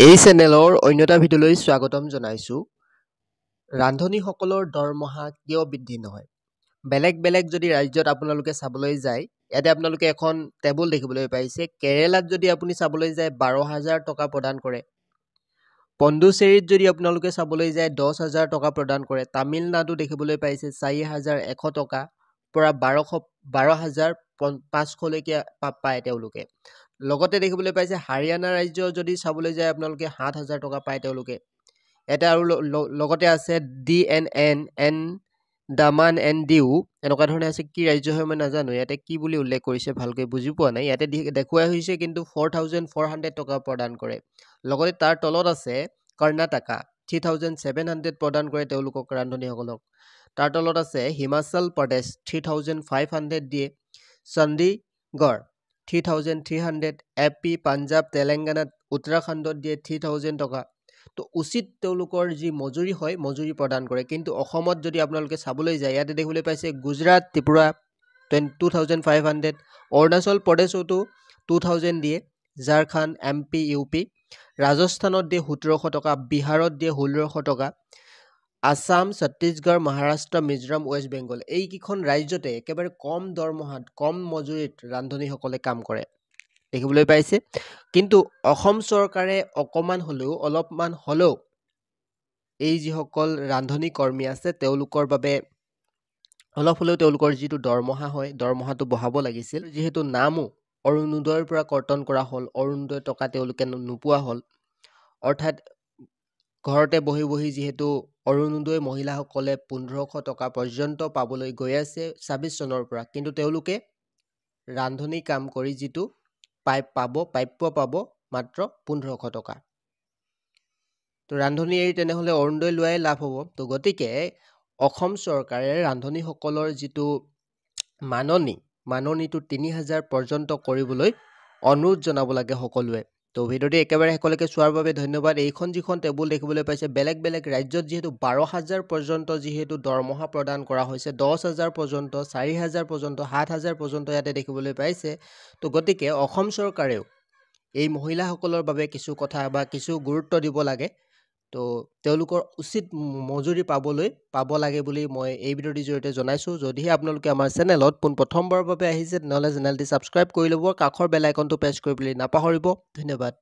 এই চেনেলৰ অন্য এটা ভিডিঅ'লৈ স্বাগতম জনাইছোঁ। ৰান্ধনীসকলৰ দৰমহা কিয় বৃদ্ধি নহয়? বেলেগ যদি ৰাজ্যত আপোনালোকে চাবলৈ যায়, ইয়াতে আপোনালোকে এখন টেবুল দেখিবলৈ পাইছে। কেৰেলাত যদি আপুনি চাবলৈ যায় 12,000 টকা প্ৰদান কৰে। পণ্ডুচেৰীত যদি আপোনালোকে চাবলৈ যায় 10,000 টকা প্ৰদান কৰে। তামিলনাডু দেখিবলৈ পাইছে 4,100 টকাৰ পৰা 12,500লৈকে পায় তেওঁলোকে। লগতে দেখিবলৈ পাইছে হাৰিয়ানা ৰাজ্য যদি চাবলৈ যায় আপোনালোকে 7,000 টকা পায় তেওঁলোকে। এটা আৰু লগতে আছে DNN দামান এণ্ড ডিউ, এনেকুৱা ধৰণে আছে। কি ৰাজ্য হয় মই নাজানো, ইয়াতে কি বুলি উল্লেখ কৰিছে ভালকৈ বুজি পোৱা নাই। ইয়াতে দেখুৱাই হৈছে কিন্তু 4,400 টকা প্ৰদান কৰে। লগতে তাৰ তলত আছে কৰ্ণাটকা, 3,700 প্ৰদান কৰে তেওঁলোকক ৰান্ধনীসকলক। তাৰ তলত আছে হিমাচল প্ৰদেশ, 3,500 দিয়ে। চণ্ডীগড় 3,300, AP, পাঞ্জাৱ, তেলেংগানাত, উত্তৰাখণ্ডত দিয়ে 3,000 টকা। তো উচিত তেওঁলোকৰ যি মজুৰি হয় মজুৰি প্ৰদান কৰে। কিন্তু অসমত যদি আপোনালোকে চাবলৈ যায়, ইয়াতে দেখিবলৈ পাইছে গুজৰাট, ত্ৰিপুৰা 2,500, অৰুণাচল প্ৰদেশতো 2,000 দিয়ে, ঝাৰখণ্ড, MP, UP, ৰাজস্থানত দিয়ে 1,700 টকা, বিহাৰত দিয়ে 1,600 টকা, আসাম, ছত্তীশগড়, মহাৰাষ্ট্ৰ, মিজোৰাম, ৱেষ্ট বেংগল, এইকেইখন ৰাজ্যতে একেবাৰে কম দৰমহাত কম মজুৰিত ৰান্ধনীসকলে কাম কৰে দেখিবলৈ পাইছে। কিন্তু অসম চৰকাৰে অলপমান হ'লেও এই যিসকল ৰান্ধনী কৰ্মী আছে তেওঁলোকৰ বাবে অলপ হ'লেও তেওঁলোকৰ যিটো দৰমহা হয় দৰমহাটো বঢ়াব লাগিছিল। যিহেতু নামো অৰুণোদয়ৰ পৰা কৰ্তন কৰা হ'ল, অৰুণোদয় টকা তেওঁলোকে নোপোৱা হ'ল। অৰ্থাৎ ঘৰতে বহি যিহেতু অৰুণোদয় মহিলাসকলে 1,500 টকা পৰ্যন্ত পাবলৈ গৈ আছে 26 চনৰ পৰা, কিন্তু তেওঁলোকে ৰান্ধনী কাম কৰি যিটো প্ৰাপ্য পাব মাত্ৰ 1,500 টকা। তো ৰান্ধনী এৰি তেনেহ'লে অৰুণোদয় লোৱাই লাভ হ'ব। তো গতিকে অসম চৰকাৰে ৰান্ধনীসকলৰ যিটো মাননীটো 3,000 পৰ্যন্ত কৰিবলৈ অনুৰোধ জনাব লাগে সকলোৱে। তো ভিডিঅ'টি একেবাৰে শেষলৈকে চোৱাৰ বাবে ধন্যবাদ। এইখন যিখন টেবুল দেখিবলৈ পাইছে, বেলেগ ৰাজ্যত যিহেতু 12,000 পৰ্যন্ত যিহেতু দৰমহা প্ৰদান কৰা হৈছে, 10,000 পৰ্যন্ত, 4,000 পৰ্যন্ত, 7,000 পৰ্যন্ত ইয়াতে দেখিবলৈ পাইছে। তো গতিকে অসম চৰকাৰেও এই মহিলাসকলৰ বাবে কিছু কথা বা কিছু গুৰুত্ব দিব লাগে। তো তেওঁলোকৰ উচিত মজুৰি পাব লাগে বুলি মই এই ভিডিঅ'টিৰ জৰিয়তে জনাইছোঁ। যদিহে আপোনালোকে আমাৰ চেনেলত প্ৰথমবাৰৰ বাবে আহিছে তেনেহ'লে চেনেলটি ছাবস্ক্ৰাইব কৰি ল'ব, কাষৰ বেল আইকনটো প্ৰেছ কৰিবলৈ নাপাহৰিব। ধন্যবাদ।